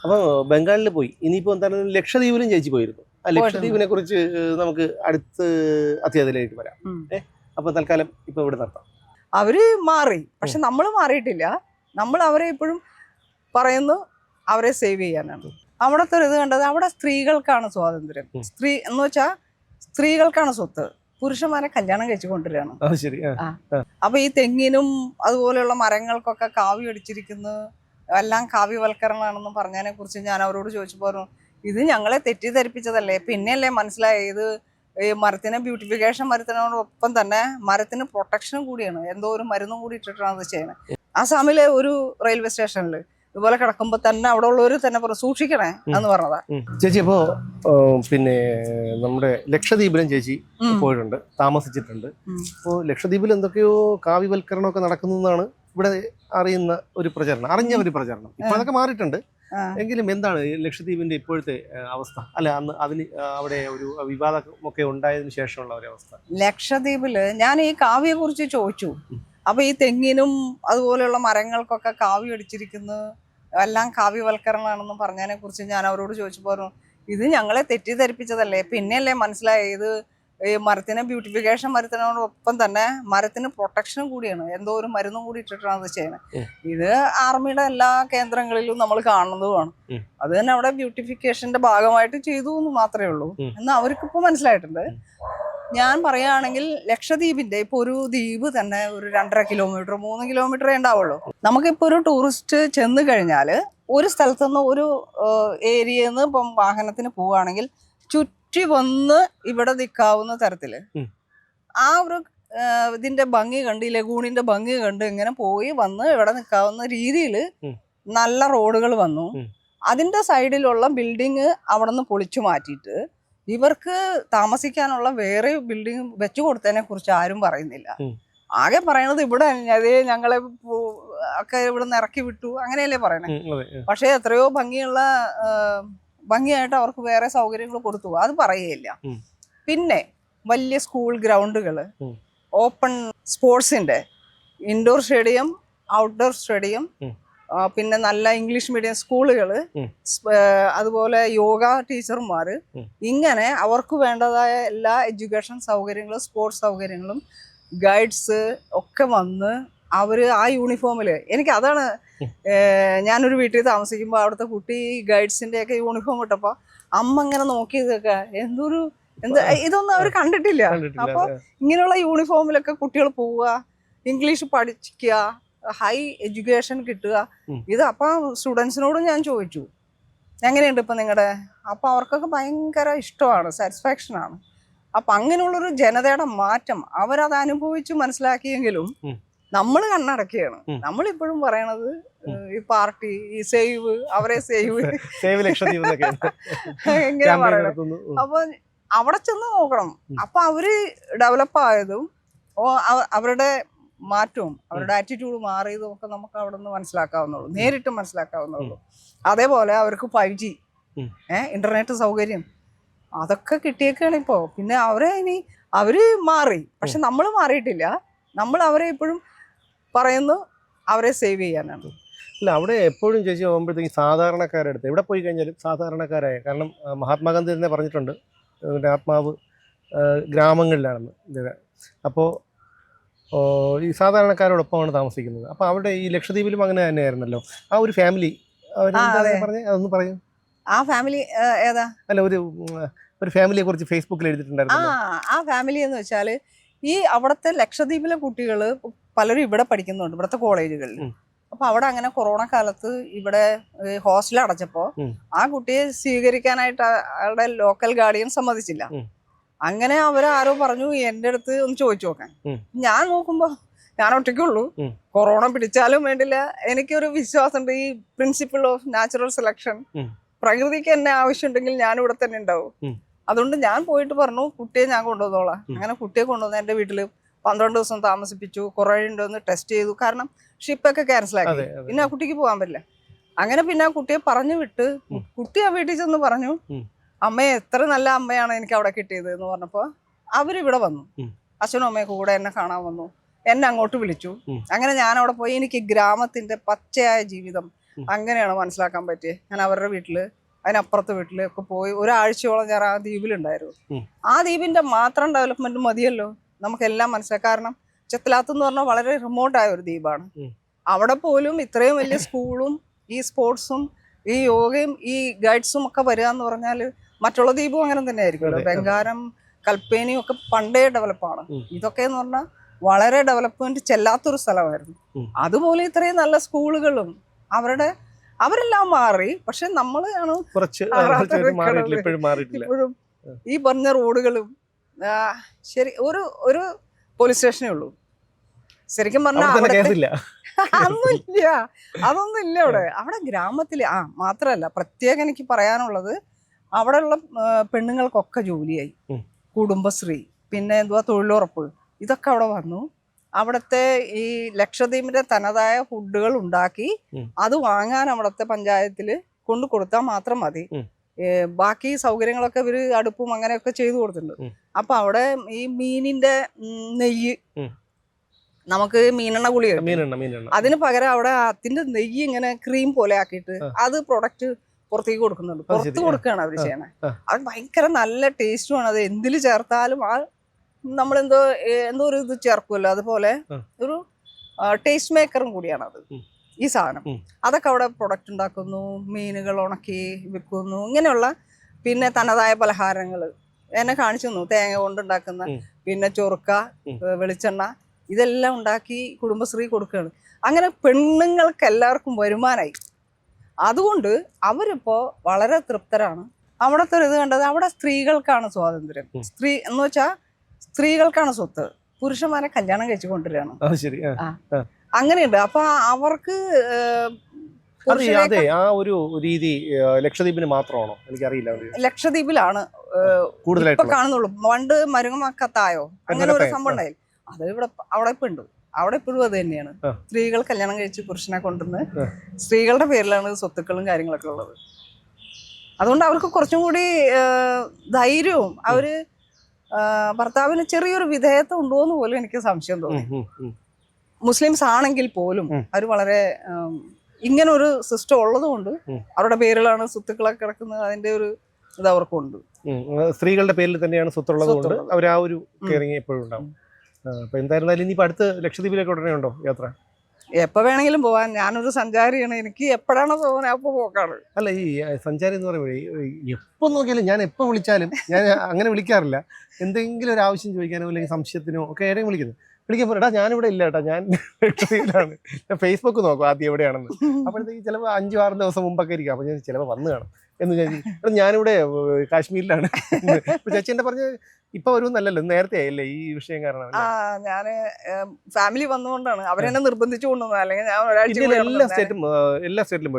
അപ്പോൾ ബംഗാളിൽ പോയി. ഇനിയിപ്പോൾ എന്താണ് ലക്ഷദ്വീപിലും ചേച്ചി പോയിരുന്നു. ആ ലക്ഷദ്വീപിനെ കുറിച്ച് നമുക്ക് അടുത്ത് അത്യാവശ്യത്തിലേക്ക് വരാം. അപ്പോൾ തൽക്കാലം ഇപ്പോൾ ഇവിടെ നിർത്താം. അവര് മാറി, പക്ഷെ നമ്മൾ മാറിയിട്ടില്ല. നമ്മൾ അവരെ ഇപ്പോഴും പറയുന്നു അവരെ സേവ് ചെയ്യാനാണ്. അവിടുത്തെ ഒരു ഇത് കണ്ടത്, അവിടെ സ്ത്രീകൾക്കാണ് സ്വാതന്ത്ര്യം. സ്ത്രീ എന്ന് വെച്ചാൽ സ്ത്രീകൾക്കാണ് സ്വത്ത്, പുരുഷന്മാരെ കല്യാണം കഴിച്ചു കൊണ്ടുവരികയാണ്. അപ്പൊ ഈ തെങ്ങിനും അതുപോലെയുള്ള മരങ്ങൾക്കൊക്കെ കാവ്യം അടിച്ചിരിക്കുന്നു, എല്ലാം കാവ്യവൽക്കരണമാണെന്ന് പറഞ്ഞതിനെ കുറിച്ച് ഞാൻ അവരോട് ചോദിച്ചപ്പോൾ ഇത് ഞങ്ങളെ തെറ്റിദ്ധരിപ്പിച്ചതല്ലേ, പിന്നെയല്ലേ മനസ്സിലായി ഇത് ഈ മരത്തിന് ബ്യൂട്ടിഫിക്കേഷൻ വരുത്തുന്നതിനോടൊപ്പം തന്നെ മരത്തിന് പ്രൊട്ടക്ഷനും കൂടിയാണ്. എന്തോ ഒരു മരുന്നും കൂടി ഇട്ടിട്ടാണ് അത് ചെയ്യുന്നത്. ആസാമിലെ ഒരു റെയിൽവേ സ്റ്റേഷനിൽ ഇതുപോലെ കിടക്കുമ്പോൾ തന്നെ അവിടെ ഉള്ളവർ തന്നെ സൂക്ഷിക്കണേ എന്ന് പറഞ്ഞതാ. ചേച്ചി അപ്പോ പിന്നെ നമ്മുടെ ലക്ഷദ്വീപിലും ചേച്ചി പോയിട്ടുണ്ട്, താമസിച്ചിട്ടുണ്ട്. അപ്പോൾ ലക്ഷദ്വീപിൽ എന്തൊക്കെയോ കാവ്യവൽക്കരണമൊക്കെ നടക്കുന്നതാണ് ഇവിടെ അറിയുന്ന ഒരു പ്രചരണം, അറിഞ്ഞ ഒരു പ്രചരണം. ഇപ്പൊ അതൊക്കെ മാറിയിട്ടുണ്ട്. എങ്കിലും എന്താണ് ലക്ഷദ്വീപിന്റെ ഇപ്പോഴത്തെ അവസ്ഥ? അല്ല, അന്ന് അതിന് അവിടെ ഒരു വിവാദമൊക്കെ ഉണ്ടായതിനു ശേഷമുള്ള ഒരു അവസ്ഥ. ലക്ഷദ്വീപില് ഞാൻ ഈ കാവ്യയെ കുറിച്ച് ചോദിച്ചു. അപ്പൊ ഈ തെങ്ങിനും അതുപോലെയുള്ള മരങ്ങൾക്കൊക്കെ കാവ്യം അടിച്ചിരിക്കുന്നു, എല്ലാം കാവ്യവൽക്കരണമാണെന്ന് പറഞ്ഞതിനെ കുറിച്ച് ഞാൻ അവരോട് ചോദിച്ചപ്പോൾ ഇത് ഞങ്ങളെ തെറ്റിദ്ധരിപ്പിച്ചതല്ലേ, പിന്നെയല്ലേ മനസ്സിലായി ഇത് ഈ മരത്തിന് ബ്യൂട്ടിഫിക്കേഷൻ വരുത്തുന്നതിനോടൊപ്പം തന്നെ മരത്തിന് പ്രൊട്ടക്ഷനും കൂടിയാണ്. എന്തോ ഒരു മരുന്നും കൂടി ഇട്ടിട്ടാണ് അത് ചെയ്യുന്നത്. ഇത് ആർമിയുടെ എല്ലാ കേന്ദ്രങ്ങളിലും നമ്മൾ കാണുന്നതുമാണ്. അത് തന്നെ അവിടെ ബ്യൂട്ടിഫിക്കേഷന്റെ ഭാഗമായിട്ട് ചെയ്തു എന്ന് മാത്രമേ ഉള്ളൂ എന്ന് അവർക്കിപ്പോൾ മനസ്സിലായിട്ടുണ്ട്. ഞാൻ പറയുകയാണെങ്കിൽ ലക്ഷദ്വീപിന്റെ ഇപ്പൊ ഒരു ദ്വീപ് തന്നെ ഒരു 2.5 കിലോമീറ്റർ 3 കിലോമീറ്ററേ ഉണ്ടാവുള്ളൂ. നമുക്കിപ്പോ ഒരു ടൂറിസ്റ്റ് ചെന്ന് കഴിഞ്ഞാല് ഒരു സ്ഥലത്തുനിന്ന് ഒരു ഏരിയയിൽ നിന്ന് ഇപ്പം വാഹനത്തിന് പോവുകയാണെങ്കിൽ ചുറ്റി വന്ന് ഇവിടെ നിൽക്കാവുന്ന തരത്തില് ആ ഒരു ഇതിന്റെ ഭംഗി കണ്ട്, ഈ ലഗൂണിന്റെ ഭംഗി കണ്ട് ഇങ്ങനെ പോയി വന്ന് ഇവിടെ നിൽക്കാവുന്ന രീതിയിൽ നല്ല റോഡുകൾ വന്നു. അതിന്റെ സൈഡിലുള്ള ബിൽഡിങ് അവിടെ നിന്ന് പൊളിച്ചു മാറ്റിയിട്ട് ഇവർക്ക് താമസിക്കാനുള്ള വേറെ ബിൽഡിംഗ് വെച്ചു കൊടുത്തതിനെ കുറിച്ച് ആരും പറയുന്നില്ല. ആകെ പറയണത് ഇവിടെ അതേ ഞങ്ങളെ ഒക്കെ ഇവിടെ നിന്ന് ഇറക്കി വിട്ടു അങ്ങനെയല്ലേ പറയണേ. പക്ഷെ എത്രയോ ഭംഗിയായിട്ട് അവർക്ക് വേറെ സൗകര്യങ്ങൾ കൊടുത്തു, അത് പറയുകയില്ല. പിന്നെ വലിയ സ്കൂൾ ഗ്രൗണ്ടുകള്, ഓപ്പൺ സ്പോർട്സിന്റെ ഇൻഡോർ സ്റ്റേഡിയം, ഔട്ട്ഡോർ സ്റ്റേഡിയം, പിന്നെ നല്ല ഇംഗ്ലീഷ് മീഡിയം സ്കൂളുകള്, അതുപോലെ യോഗ ടീച്ചർമാര്, ഇങ്ങനെ അവർക്ക് വേണ്ടതായ എല്ലാ എഡ്യൂക്കേഷൻ സൗകര്യങ്ങളും സ്പോർട്സ് സൗകര്യങ്ങളും ഗൈഡ്സ് ഒക്കെ വന്ന് അവര് ആ യൂണിഫോമില്, എനിക്ക് അതാണ് ഞാനൊരു വീട്ടിൽ താമസിക്കുമ്പോൾ അവിടുത്തെ കുട്ടി ഗൈഡ്സിന്റെ ഒക്കെ യൂണിഫോം ഇട്ടപ്പോ അമ്മ ഇങ്ങനെ നോക്കിയതൊക്കെ ഇതൊന്നും അവർ കണ്ടിട്ടില്ല. അപ്പൊ ഇങ്ങനെയുള്ള യൂണിഫോമിലൊക്കെ കുട്ടികൾ പോവുക, ഇംഗ്ലീഷ് പഠിക്കുക, ഹൈ എഡ്യൂക്കേഷൻ കിട്ടുക. ഇത് അപ്പൊ സ്റ്റുഡൻസിനോടും ഞാൻ ചോദിച്ചു എങ്ങനെയുണ്ട് ഇപ്പൊ നിങ്ങളുടെ, അപ്പൊ അവർക്കൊക്കെ ഭയങ്കര ഇഷ്ടമാണ്, സാറ്റിസ്ഫാക്ഷൻ ആണ്. അപ്പൊ അങ്ങനെയുള്ളൊരു ജനതയുടെ മാറ്റം അവരത് അനുഭവിച്ച് മനസ്സിലാക്കിയെങ്കിലും നമ്മൾ കണ്ണടക്കുകയാണ്. നമ്മളിപ്പോഴും പറയണത് ഈ പാർട്ടി, ഈ സേവ്, അവരെ സേവ് എങ്ങനെ പറയണം. അപ്പൊ അവിടെ ചെന്ന് നോക്കണം. അപ്പൊ അവര് ഡെവലപ്പ് ആയതും അവരുടെ മാറ്റവും അവരുടെ ആറ്റിറ്റ്യൂഡ് മാറിയതും ഒക്കെ നമുക്ക് അവിടെ നിന്ന് മനസ്സിലാക്കാവുന്നുള്ളൂ, നേരിട്ട് മനസ്സിലാക്കാവുന്നുള്ളൂ. അതേപോലെ അവർക്ക് 5G ഇന്റർനെറ്റ് സൗകര്യം അതൊക്കെ കിട്ടിയേക്കാണ് ഇപ്പോ. പിന്നെ അവര് മാറി, പക്ഷെ നമ്മൾ മാറിയിട്ടില്ല. നമ്മൾ അവരെ ഇപ്പോഴും പറയുന്നു അവരെ സേവ് ചെയ്യാനാണ്. അല്ല, അവിടെ എപ്പോഴും ചേച്ചി പോകുമ്പോഴത്തേക്കും സാധാരണക്കാരുടെ അടുത്ത് എവിടെ പോയി കഴിഞ്ഞാലും സാധാരണക്കാരായ, കാരണം മഹാത്മാഗാന്ധി തന്നെ പറഞ്ഞിട്ടുണ്ട് ആത്മാവ് ഗ്രാമങ്ങളിലാണെന്ന്. അപ്പോൾ ഈ സാധാരണക്കാരോടൊപ്പമാണ് താമസിക്കുന്നത്. അപ്പോൾ അവിടെ ഈ ലക്ഷദ്വീപിലും അങ്ങനെ തന്നെയായിരുന്നല്ലോ ആ ഒരു ഫാമിലി. അതൊന്ന് പറയൂ. ആ ഫാമിലി ഏതാ? അല്ല, ഒരു ഫാമിലിയെ കുറിച്ച് ഫേസ്ബുക്കിൽ എഴുതിയിട്ടുണ്ടായിരുന്നു. ആ ഫാമിലി എന്ന് വെച്ചാല് ഈ അവിടുത്തെ ലക്ഷദ്വീപിലെ കുട്ടികള് പലരും ഇവിടെ പഠിക്കുന്നുണ്ട്, ഇവിടുത്തെ കോളേജുകളിൽ. അപ്പൊ അവിടെ അങ്ങനെ കൊറോണ കാലത്ത് ഇവിടെ ഹോസ്റ്റൽ അടച്ചപ്പോ ആ കുട്ടിയെ സ്വീകരിക്കാനായിട്ട് അവരുടെ ലോക്കൽ ഗാർഡിയൻ സമ്മതിച്ചില്ല. അങ്ങനെ അവരാരോ പറഞ്ഞു എൻ്റെ അടുത്ത് ഒന്ന് ചോദിച്ചു നോക്കാൻ. ഞാൻ നോക്കുമ്പോ ഞാൻ ഒറ്റയ്ക്കുള്ളൂ, കൊറോണ പിടിച്ചാലും വേണ്ടില്ല, എനിക്കൊരു വിശ്വാസമുണ്ട് ഈ പ്രിൻസിപ്പിൾ ഓഫ് നാച്ചുറൽ സെലക്ഷൻ, പ്രകൃതിക്ക് എന്നെ ആവശ്യമുണ്ടെങ്കിൽ ഞാൻ ഇവിടെ തന്നെ ഉണ്ടാവും. അതുകൊണ്ട് ഞാൻ പോയിട്ട് പറഞ്ഞു കുട്ടിയെ ഞാൻ കൊണ്ടുവന്നോളാം. അങ്ങനെ കുട്ടിയെ കൊണ്ടുവന്ന് എൻ്റെ വീട്ടില് 12 ദിവസം താമസിപ്പിച്ചു. കുറേ ഉണ്ടോന്ന് ടെസ്റ്റ് ചെയ്തു, കാരണം ഷിപ്പൊക്കെ ക്യാൻസലാക്കി, പിന്നെ ആ കുട്ടിക്ക് പോകാൻ പറ്റില്ല. അങ്ങനെ പിന്നെ ആ കുട്ടിയെ പറഞ്ഞു വിട്ട് കുട്ടി ആ വീട്ടിൽ ചെന്ന് പറഞ്ഞു അമ്മയെ എത്ര നല്ല അമ്മയാണ് എനിക്ക് അവിടെ കിട്ടിയത് എന്ന് പറഞ്ഞപ്പോൾ അവരിവിടെ വന്നു. അച്ഛനും അമ്മയൊക്കെ കൂടെ എന്നെ കാണാൻ വന്നു, എന്നെ അങ്ങോട്ട് വിളിച്ചു. അങ്ങനെ ഞാൻ അവിടെ പോയി എനിക്ക് ഗ്രാമത്തിന്റെ പച്ചയായ ജീവിതം, അങ്ങനെയാണ് മനസ്സിലാക്കാൻ പറ്റിയത്. ഞാൻ അവരുടെ വീട്ടില് അതിനപ്പുറത്തെ വീട്ടിലൊക്കെ പോയി ഒരാഴ്ചയോളം ഞാൻ ആ ദ്വീപിലുണ്ടായിരുന്നു. ആ ദ്വീപിന്റെ മാത്രം ഡെവലപ്മെന്റ് മതിയല്ലോ നമുക്കെല്ലാം മനസ്സിലാക്കാം. കാരണം ചെത്തലാത്ത് എന്ന് പറഞ്ഞാൽ വളരെ റിമോട്ടായ ഒരു ദ്വീപാണ്. അവിടെ പോലും ഇത്രയും വലിയ സ്കൂളും ഈ സ്പോർട്സും ഈ യോഗയും ഈ ഗൈഡ്സും ഒക്കെ വരിക എന്ന് പറഞ്ഞാൽ മറ്റുള്ള ദ്വീപും അങ്ങനെ തന്നെ ആയിരിക്കുമല്ലോ. ബംഗാരം കൽപ്പേനിയും ഒക്കെ പണ്ടേ ഡെവലപ്പാണ്. ഇതൊക്കെ എന്ന് പറഞ്ഞാൽ വളരെ ഡെവലപ്മെന്റ് ചെല്ലാത്തൊരു സ്ഥലമായിരുന്നു. അതുപോലെ ഇത്രയും നല്ല സ്കൂളുകളും അവരെല്ലാം മാറി. പക്ഷെ നമ്മളാണ് ഇപ്പോഴും ഈ പറഞ്ഞ റോഡുകളും ശരി ഒരു പോലീസ് സ്റ്റേഷനേ ഉള്ളൂ. ശരിക്കും പറഞ്ഞാൽ അതൊന്നും ഇല്ല അവിടെ ഗ്രാമത്തില്. മാത്രല്ല പ്രത്യേകം എനിക്ക് പറയാനുള്ളത് അവിടെയുള്ള പെണ്ണുങ്ങൾക്കൊക്കെ ജോലിയായി. കുടുംബശ്രീ, പിന്നെ തൊഴിലുറപ്പ്, ഇതൊക്കെ അവിടെ വന്നു. അവിടുത്തെ ഈ ലക്ഷദ്വീപിന്റെ തനതായ ഫുഡുകൾ ഉണ്ടാക്കി അത് വാങ്ങാൻ അവിടുത്തെ പഞ്ചായത്തില് കൊണ്ടു കൊടുത്താൽ മാത്രം മതി. ബാക്കി സൗകര്യങ്ങളൊക്കെ ഇവര് അടുപ്പും അങ്ങനെയൊക്കെ ചെയ്തു കൊടുത്തിട്ടുണ്ട്. അപ്പൊ അവിടെ ഈ മീനിന്റെ നെയ്യ്, നമുക്ക് മീനെണ്ണ ഗുളിക, അതിന് പകരം അവിടെ അതിന്റെ നെയ്യ് ഇങ്ങനെ ക്രീം പോലെ ആക്കിയിട്ട് അത് പ്രൊഡക്റ്റ് പുറത്തേക്ക് കൊടുക്കുന്നുണ്ട്. പുറത്ത് കൊടുക്കുകയാണ് അവര് ചെയ്യണേ. അത് ഭയങ്കര നല്ല ടേസ്റ്റുമാണ്. അത് എന്തില് ചേർത്താലും നമ്മളെന്തോ ഒരു ഇത് ചേർക്കുമല്ലോ, അതുപോലെ ഒരു ടേസ്റ്റ് മേക്കറും കൂടിയാണ് അത് ഈ സാധനം. അതൊക്കെ അവിടെ പ്രൊഡക്റ്റ് ഉണ്ടാക്കുന്നു, മീനുകൾ ഉണക്കി വിൽക്കുന്നു, ഇങ്ങനെയുള്ള പിന്നെ തനതായ പലഹാരങ്ങൾ എന്നെ കാണിച്ചു തന്നു. തേങ്ങ കൊണ്ടുണ്ടാക്കുന്ന, പിന്നെ ചൊറുക്ക, വെളിച്ചെണ്ണ, ഇതെല്ലാം ഉണ്ടാക്കി കുടുംബശ്രീ കൊടുക്കുകയാണ്. അങ്ങനെ പെണ്ണുങ്ങൾക്ക് എല്ലാവർക്കും വരുമാനമായി. അതുകൊണ്ട് അവരിപ്പോ വളരെ തൃപ്തരാണ്. അവിടുത്തെ ഒരു ഇത് കണ്ടത്, അവിടെ സ്ത്രീകൾക്കാണ് സ്വാതന്ത്ര്യം. സ്ത്രീ എന്ന് വെച്ചാൽ സ്ത്രീകൾക്കാണ് സ്വത്ത്, പുരുഷന്മാരെ കല്യാണം കഴിച്ചു കൊണ്ടുവരികയാണ്. അങ്ങനെയുണ്ട്. അപ്പൊ അവർക്ക് ആ ഒരു രീതി ലക്ഷദ്വീപിന് മാത്രമാണോ? എനിക്കറിയില്ല. ലക്ഷദ്വീപിലാണ് ഇപ്പൊ കാണുന്നുള്ളൂ. പണ്ട് മരുങ്ങമക്കത്തായോ അങ്ങനെ ഒരു സംഭവം ഉണ്ടായില്ല. അത് അവിടെ ഇപ്പൊ ഉണ്ട്. അവിടെ ഇപ്പോഴും അത് തന്നെയാണ്. സ്ത്രീകൾ കല്യാണം കഴിച്ച് പുരുഷനെ കൊണ്ടുവന്ന് സ്ത്രീകളുടെ പേരിലാണ് സ്വത്തുക്കളും കാര്യങ്ങളൊക്കെ ഉള്ളത്. അതുകൊണ്ട് അവർക്ക് കുറച്ചും കൂടി ധൈര്യവും, അവര് ഭർത്താവിന് ചെറിയൊരു വിധേയത്വം ഉണ്ടോന്ന് പോലും എനിക്ക് സംശയം തോന്നി. മുസ്ലിംസ് ആണെങ്കിൽ പോലും അവർ വളരെ ഇങ്ങനെ ഒരു സിസ്റ്റം ഉള്ളത് കൊണ്ട് അവരുടെ പേരിലാണ് സ്വത്തുക്കളൊക്കെ കിടക്കുന്നത്. അതിന്റെ ഒരു ഇത് അവർക്കുണ്ട്. സ്ത്രീകളുടെ പേരിൽ തന്നെയാണ് സ്വത്തുള്ളത് കൊണ്ട് അവർ ആ ഒരു കെയറിങ് എപ്പോഴും ഉണ്ടാവും. അപ്പൊ എന്തായിരുന്നാലും ഇനിയിപ്പോ അടുത്ത് ലക്ഷദ്വീപിലേക്ക് ഉടനെ ഉണ്ടോ യാത്ര? എപ്പോ വേണമെങ്കിലും പോവാൻ. ഞാനൊരു സഞ്ചാരിയാണ്. എനിക്ക് എപ്പോഴാണോ പോകുന്നത് അപ്പൊ പോക്കാണ്. അല്ല, ഈ സഞ്ചാരി എന്ന് പറയുമ്പോഴേ എപ്പോ നോക്കിയാലും, ഞാൻ എപ്പോ വിളിച്ചാലും ഞാൻ അങ്ങനെ വിളിക്കാറില്ല. എന്തെങ്കിലും ഒരു ആവശ്യം ചോദിക്കാനോ അല്ലെങ്കിൽ സംശയത്തിനോ ഒക്കെ ഏടെയും വിളിക്കുമ്പോൾ എടാ ഞാനിവിടെ ഇല്ല കേട്ടാ, ഞാൻ ലക്ഷദ്വീപിലാണ്. ഞാൻ ഫേസ്ബുക്ക് നോക്കും ആദ്യം എവിടെയാണെന്ന്. അപ്പോഴത്തേക്ക് ചിലപ്പോൾ 5-6 ദിവസം മുമ്പൊക്കെ ഇരിക്കും. അപ്പൊ ഞാൻ ചിലപ്പോൾ വന്ന് കാണും എന്ന് വിചാരിക്കും. ഞാനിവിടെ കാശ്മീരിലാണ്. ചേച്ചി എന്നെ പറഞ്ഞ് ഇപ്പൊ വരുന്നല്ലോ, നേരത്തെ ആയില്ലേ ഈ വിഷയം കാരണം? ഞാന് ഫാമിലി വന്നുകൊണ്ടാണ്, അവരെന്നെ നിർബന്ധിച്ചു കൊണ്ടുവന്നത്. അല്ലെങ്കിൽ ഞാൻ ഒരാഴ്ച എല്ലാ സ്റ്റേറ്റിലും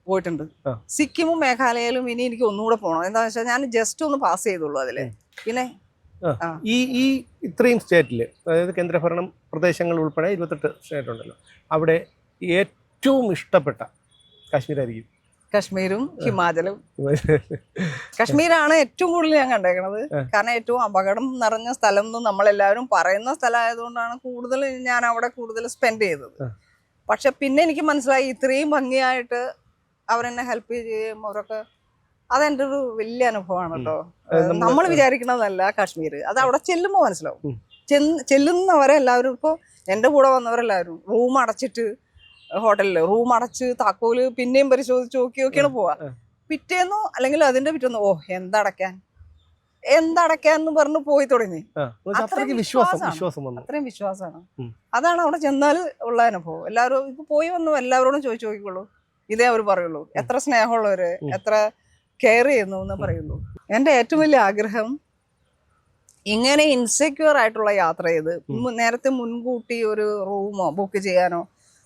പോയിട്ടുണ്ട്. സിക്കിമും മേഘാലയയിലും ഇനി എനിക്ക് ഒന്നുകൂടെ പോകണം. എന്താ വെച്ചാൽ ഞാൻ ജസ്റ്റ് ഒന്ന് പാസ് ചെയ്തുള്ളൂ അതില്. പിന്നെ ഈ ഇത്രയും സ്റ്റേറ്റില്, അതായത് കേന്ദ്രഭരണ പ്രദേശങ്ങൾ ഉൾപ്പെടെ 28 സ്റ്റേറ്റ് ഉണ്ടല്ലോ, അവിടെ ഏറ്റവും ഇഷ്ടപ്പെട്ട കാശ്മീരായിരിക്കും. കശ്മീരും ഹിമാചലും. കശ്മീരാണ് ഏറ്റവും കൂടുതൽ ഞാൻ കണ്ടേക്കണത്. കാരണം ഏറ്റവും അപകടം നിറഞ്ഞ സ്ഥലം എന്ന് നമ്മളെല്ലാവരും പറയുന്ന സ്ഥലമായതുകൊണ്ടാണ് കൂടുതൽ ഞാൻ അവിടെ കൂടുതൽ സ്പെൻഡ് ചെയ്തത്. പക്ഷെ പിന്നെ എനിക്ക് മനസ്സിലായി ഇത്രയും ഭംഗിയായിട്ട് അവരെന്നെ ഹെൽപ്പ് ചെയ്യും അവരൊക്കെ. അതെന്റെ ഒരു വലിയ അനുഭവമാണ് കേട്ടോ. നമ്മൾ വിചാരിക്കണതല്ല കാശ്മീർ, അത് അവിടെ ചെല്ലുമ്പോൾ മനസ്സിലാവും. ചെല്ലുന്നവരെ എല്ലാവരും, ഇപ്പോൾ എൻ്റെ കൂടെ വന്നവരെല്ലാവരും റൂം അടച്ചിട്ട്, ഹോട്ടലില് റൂം അടച്ച് താക്കോല് പിന്നെയും പരിശോധിച്ച് നോക്കിയൊക്കെയാണ് പോവാ. പിറ്റേന്നോ അല്ലെങ്കിൽ അതിന്റെ പിറ്റേന്നോ എന്തടയ്ക്കാന്ന് പറഞ്ഞു പോയി തുടങ്ങി. അത്രയും വിശ്വാസമാണ്. അതാണ് അവിടെ ചെന്നാൽ ഉള്ള അനുഭവം. എല്ലാവരും ഇപ്പൊ പോയി വന്നു എല്ലാവരോടും ചോദിച്ചു നോക്കിക്കോളൂ, ഇതേ അവർ പറയുള്ളൂ. എത്ര സ്നേഹമുള്ളവര്, എത്ര കെയർ ചെയ്യുന്നു എന്ന് പറയുള്ളൂ. എൻ്റെ ഏറ്റവും വലിയ ആഗ്രഹം ഇങ്ങനെ ഇൻസെക്യൂർ ആയിട്ടുള്ള യാത്ര ചെയ്ത് നേരത്തെ മുൻകൂട്ടി ഒരു റൂമോ ബുക്ക് ചെയ്യാനോ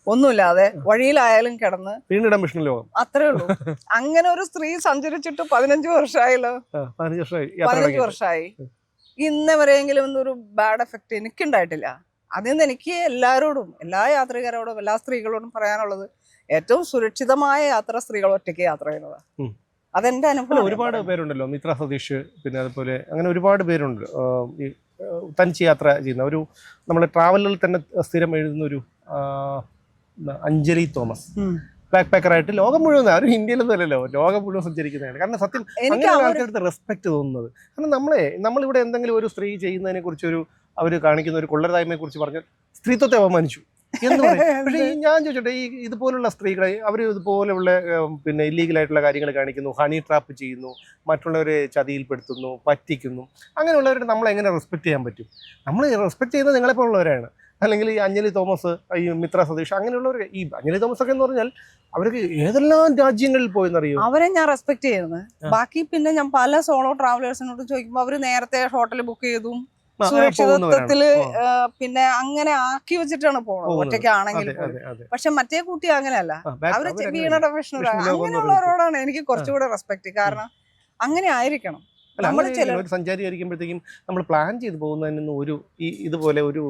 ഒന്നുമില്ലാതെ വഴിയിലായാലും കിടന്ന് അത്രേ ഉള്ളൂ. അങ്ങനെ ഒരു സ്ത്രീ സഞ്ചരിച്ചിട്ട് 15 വർഷമായല്ലോ. 15 വർഷമായി. ഇന്ന് വരെയെങ്കിലും ഒരു ബാഡ് എഫക്റ്റ് എനിക്കുണ്ടായിട്ടില്ല. അതിൽ നിന്ന് എനിക്ക് എല്ലാവരോടും, എല്ലാ യാത്രികരോടും, എല്ലാ സ്ത്രീകളോടും പറയാനുള്ളത്, ഏറ്റവും സുരക്ഷിതമായ യാത്ര സ്ത്രീകൾ ഒറ്റയ്ക്ക് യാത്ര ചെയ്യുന്നതാണ്. അതെന്റെ അനുഭവം. ഒരുപാട് പേരുണ്ടല്ലോ, മിത്ര സതീഷ്, പിന്നെ അതുപോലെ അങ്ങനെ ഒരുപാട് പേരുണ്ട് ഈ തനിച്ച് യാത്ര ചെയ്യുന്ന. ഒരു നമ്മുടെ ട്രാവലറിൽ തന്നെ സ്ഥിരം എഴുതുന്ന ഒരു അഞ്ജലി തോമസ്, ബാക്ക് പാക്കറായിട്ട് ലോകം മുഴുവൻ, ആരും ഇന്ത്യയിലൊന്നും അല്ലല്ലോ, ലോകം മുഴുവൻ സഞ്ചരിക്കുന്നതാണ്. കാരണം സത്യം അങ്ങനെയുള്ള ആൾക്കാരുടെ റെസ്പെക്ട് തോന്നുന്നത്. കാരണം നമ്മളിവിടെ എന്തെങ്കിലും ഒരു സ്ത്രീ ചെയ്യുന്നതിനെ കുറിച്ചൊരു അവർ കാണിക്കുന്ന ഒരു കൊള്ളരുതായ്മയെ കുറിച്ച് പറഞ്ഞാൽ സ്ത്രീത്വത്തെ അവമാനിച്ചു എന്ന് പറയും. പക്ഷേ ഞാൻ ചോദിച്ചോട്ടെ, ഈ ഇതുപോലുള്ള സ്ത്രീകളെ അവർ ഇതുപോലെയുള്ള പിന്നെ ഇല്ലീഗലായിട്ടുള്ള കാര്യങ്ങൾ കാണിക്കുന്നു, ഹണി ട്രാപ്പ് ചെയ്യുന്നു, മറ്റുള്ളവരെ ചതിയിൽപ്പെടുത്തുന്നു, പറ്റിക്കുന്നു, അങ്ങനെയുള്ളവരുടെ നമ്മൾ എങ്ങനെ റെസ്പെക്ട് ചെയ്യാൻ പറ്റും? നമ്മൾ റെസ്പെക്ട് ചെയ്യുന്നത് നിങ്ങളെപ്പോലുള്ളവരാണ്. അല്ലെങ്കിൽ ഈ അഞ്ജലി തോമസ്, ഈ മിത്ര സതീഷ്, അങ്ങനെയുള്ളവർ. ഈ അഞ്ജലി തോമസ് ഒക്കെ എന്ന് പറഞ്ഞാൽ അവർക്ക് ഏതെല്ലാം രാജ്യങ്ങളിൽ പോയെന്നറിയോ? അവരെ ഞാൻ റെസ്പെക്ട് ചെയ്യുന്നത്. ബാക്കി പിന്നെ ഞാൻ പല സോളോ ട്രാവലേഴ്സിനോട് ചോദിക്കുമ്പോൾ അവര് നേരത്തെ ഹോട്ടൽ ബുക്ക് ചെയ്തും സുരക്ഷിതത്വത്തില് പിന്നെ അങ്ങനെ ആക്കി വെച്ചിട്ടാണ് പോകുന്നത്, ഒറ്റയ്ക്കാണെങ്കിൽ. പക്ഷെ മറ്റേ കുട്ടി അങ്ങനെയല്ല, അവര് വീണ പ്രൊഫഷണൽ. അങ്ങനെയുള്ളവരോടാണ് എനിക്ക് കുറച്ചുകൂടെ റെസ്പെക്ട്. കാരണം അങ്ങനെ ആയിരിക്കണം. ഒരു സഞ്ചാരി ആയിരിക്കുമ്പോഴത്തേക്കും നമ്മൾ പ്ലാൻ ചെയ്ത് പോകുന്നതിന് ഇതുപോലെ ഒരു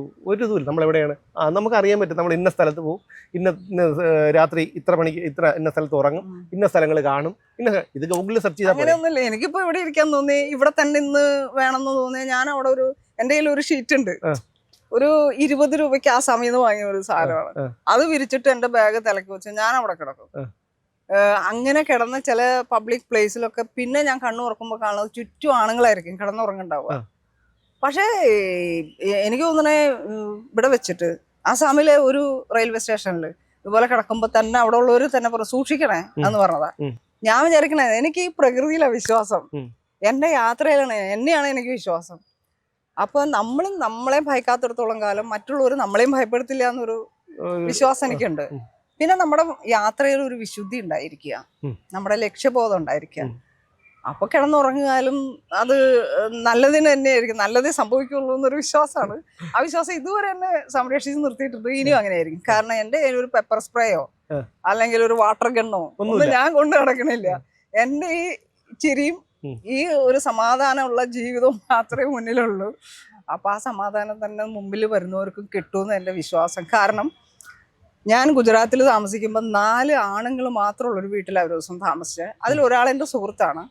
ഇതുമില്ല. നമ്മളെവിടെയാണ് നമുക്ക് അറിയാൻ പറ്റും. നമ്മൾ ഇന്ന സ്ഥലത്ത് പോകും, ഇന്ന രാത്രി ഇത്ര മണിക്ക് ഇന്ന സ്ഥലത്ത് ഉറങ്ങും, ഇന്ന സ്ഥലങ്ങൾ കാണും, ഇത് ഗൂഗിളിൽ സെർച്ച് ചെയ്താൽ അങ്ങനെയൊന്നുമില്ല. എനിക്കിപ്പോ ഇവിടെ ഇരിക്കാൻ തോന്നി, ഇവിടെ തന്നെ ഇന്ന് വേണമെന്ന് തോന്നി. ഞാൻ അവിടെ എന്റെ കയ്യിൽ ഒരു ഷീറ്റ് ഉണ്ട്, ഒരു 20 രൂപയ്ക്ക് ആ സമയത്ത് വാങ്ങിയ ഒരു സാധനമാണ്. അത് വിരിച്ചിട്ട് എന്റെ ബാഗ് തലക്ക് വെച്ച് ഞാൻ അവിടെ കിടക്കും. അങ്ങനെ കിടന്ന ചില പബ്ലിക് പ്ലേസിലൊക്കെ പിന്നെ ഞാൻ കണ്ണു തുറക്കുമ്പോൾ കാണുന്നത് ചുറ്റും ആണുങ്ങളായിരിക്കും കിടന്നുറങ്ങുണ്ടാവുക. പക്ഷേ എനിക്ക് തോന്നണേ ഇവിടെ വെച്ചിട്ട് ആസാമിലെ ഒരു റെയിൽവേ സ്റ്റേഷനിൽ ഇതുപോലെ കിടക്കുമ്പോൾ തന്നെ അവിടെ ഉള്ളവർ തന്നെ പറഞ്ഞു സൂക്ഷിക്കണേ എന്ന് പറഞ്ഞതാ. ഞാൻ വിചാരിക്കണേ, എനിക്ക് ഈ പ്രകൃതിയിലെ വിശ്വാസം, എന്റെ യാത്രയിലാണ്, എന്നെയാണ് എനിക്ക് വിശ്വാസം. അപ്പൊ നമ്മളെ ഭയക്കാത്തിടത്തോളം കാലം മറ്റുള്ളവർ നമ്മളെയും ഭയപ്പെടുത്തില്ല എന്നൊരു വിശ്വാസം എനിക്കുണ്ട്. പിന്നെ നമ്മുടെ യാത്രയിൽ ഒരു വിശുദ്ധി ഉണ്ടായിരിക്കുക, നമ്മുടെ ലക്ഷ്യബോധം ഉണ്ടായിരിക്കുക. അപ്പൊ കിടന്നുറങ്ങിയാലും അത് നല്ലതിന് തന്നെയായിരിക്കും, നല്ലതേ സംഭവിക്കുള്ളൂ എന്നൊരു വിശ്വാസമാണ്. ആ വിശ്വാസം ഇതുവരെ എന്നെ സംരക്ഷിച്ച് നിർത്തിയിട്ടുണ്ട്. ഇനിയും അങ്ങനെ ആയിരിക്കും. കാരണം എന്റെ കയ്യിൽ ഒരു പെപ്പർ സ്പ്രേയോ അല്ലെങ്കിൽ ഒരു വാട്ടർ ഗണ്ണോ ഒന്നും ഞാൻ കൊണ്ടു നടക്കണില്ല. എന്റെ ഈ ചിരിയും ഈ ഒരു സമാധാനമുള്ള ജീവിതവും മാത്രമേ മുന്നിലുള്ളൂ. അപ്പൊ ആ സമാധാനം തന്നെ മുമ്പിൽ വരുന്നവർക്കും കിട്ടുമെന്ന് എന്റെ വിശ്വാസം. കാരണം ഞാൻ ഗുജറാത്തിൽ താമസിക്കുമ്പോൾ 4 ആണുങ്ങൾ മാത്രമുള്ള ഒരു വീട്ടിലാണ് ഒരു ദിവസം താമസിച്ചത്. അതിലൊരാൾ എൻ്റെ സുഹൃത്താണ്.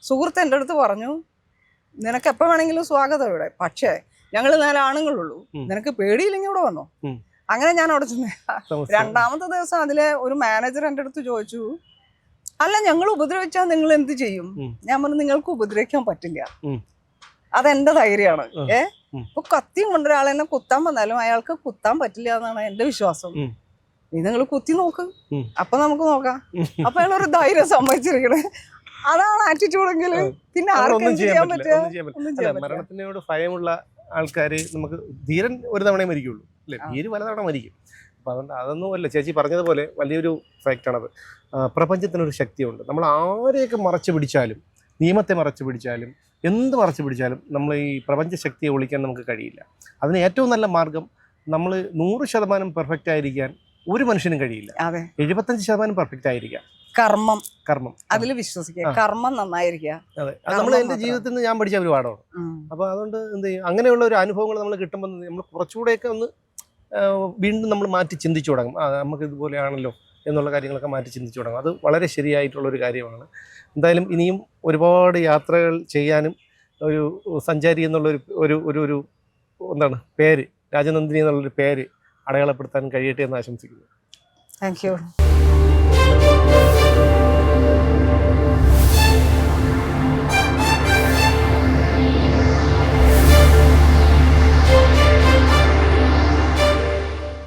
സുഹൃത്ത് എൻ്റെ അടുത്ത് പറഞ്ഞു, നിനക്ക് എപ്പോൾ വേണമെങ്കിലും സ്വാഗതം ഇവിടെ, പക്ഷേ ഞങ്ങൾ 4 ആണുങ്ങളുള്ളൂ, നിനക്ക് പേടിയില്ലെങ്കിൽ ഇവിടെ വന്നോ. അങ്ങനെ ഞാൻ അവിടെ ചെന്ന് രണ്ടാമത്തെ ദിവസം അതിലെ ഒരു മാനേജർ എൻ്റെ അടുത്ത് ചോദിച്ചു, അല്ല ഞങ്ങൾ ഉപദ്രവിച്ചാൽ നിങ്ങൾ എന്ത് ചെയ്യും? ഞാൻ പറഞ്ഞു, നിങ്ങൾക്ക് ഉപദ്രവിക്കാൻ പറ്റില്ല, അതെന്റെ ധൈര്യമാണ്. ഇപ്പൊ കത്തിയും കൊണ്ട് ഒരാളെന്നെ കുത്താൻ വന്നാലും അയാൾക്ക് കുത്താൻ പറ്റില്ല എന്നാണ് എന്റെ വിശ്വാസം. നിങ്ങൾ കുത്തി നോക്ക്, അപ്പൊ നമുക്ക് നോക്കാം. അപ്പൊ അയാൾ ഒരു ധൈര്യം സമ്മതിച്ചിരിക്കണേ. അതാണ് ആറ്റിറ്റ്യൂഡെങ്കിൽ പിന്നെ ആർക്കും ചെയ്യാൻ പറ്റില്ല. മരണത്തിനോട് ഭയമുള്ള ആൾക്കാര് നമുക്ക് ധീരൻ ഒരു തവണയെ മരിക്കുള്ളൂ, അല്ലെ? ധീര് പലതവണ മരിക്കും. അപ്പൊ അതുകൊണ്ട് അതൊന്നും അല്ല, ചേച്ചി പറഞ്ഞതുപോലെ വലിയൊരു ഫാക്റ്റാണത്. പ്രപഞ്ചത്തിനൊരു ശക്തിയുണ്ട്. നമ്മൾ ആരെയൊക്കെ മറച്ചു പിടിച്ചാലും, നിയമത്തെ മറച്ചു പിടിച്ചാലും, എന്ത് മറച്ചു പിടിച്ചാലും നമ്മൾ ഈ പ്രപഞ്ച ശക്തിയെ ഒളിക്കാൻ നമുക്ക് കഴിയില്ല. അതിന് ഏറ്റവും നല്ല മാർഗം, നമ്മൾ 100% പെർഫെക്റ്റ് ആയിരിക്കാൻ ഒരു മനുഷ്യനും കഴിയില്ല. 75% പെർഫെക്റ്റ് ആയിരിക്കാം. കർമ്മം അതിൽ വിശ്വസിക്കുക, കർമ്മം നന്നായിരിക്കുക. അതെ, അത് നമ്മൾ എൻ്റെ ജീവിതത്തിൽ നിന്ന് ഞാൻ പഠിച്ച ഒരു പാഠമാണ്. അപ്പോൾ അതുകൊണ്ട് എന്ത് ചെയ്യും, അങ്ങനെയുള്ള ഒരു അനുഭവങ്ങൾ നമ്മൾ കിട്ടുമ്പോൾ നമ്മൾ കുറച്ചുകൂടെയൊക്കെ ഒന്ന് വീണ്ടും നമ്മൾ മാറ്റി ചിന്തിച്ചു തുടങ്ങും. നമുക്ക് ഇതുപോലെയാണല്ലോ എന്നുള്ള കാര്യങ്ങളൊക്കെ മാറ്റി ചിന്തിച്ചു തുടങ്ങും. അത് വളരെ ശരിയായിട്ടുള്ളൊരു കാര്യമാണ്. എന്തായാലും ഇനിയും ഒരുപാട് യാത്രകൾ ചെയ്യാനും ഒരു സഞ്ചാരി എന്നുള്ളൊരു ഒരു എന്താണ് പേര്, രാജനന്ദിനി എന്നുള്ളൊരു പേര് അടയാളപ്പെടുത്താൻ കഴിയട്ടെ എന്ന് ആശംസിക്കുന്നു. Thank you.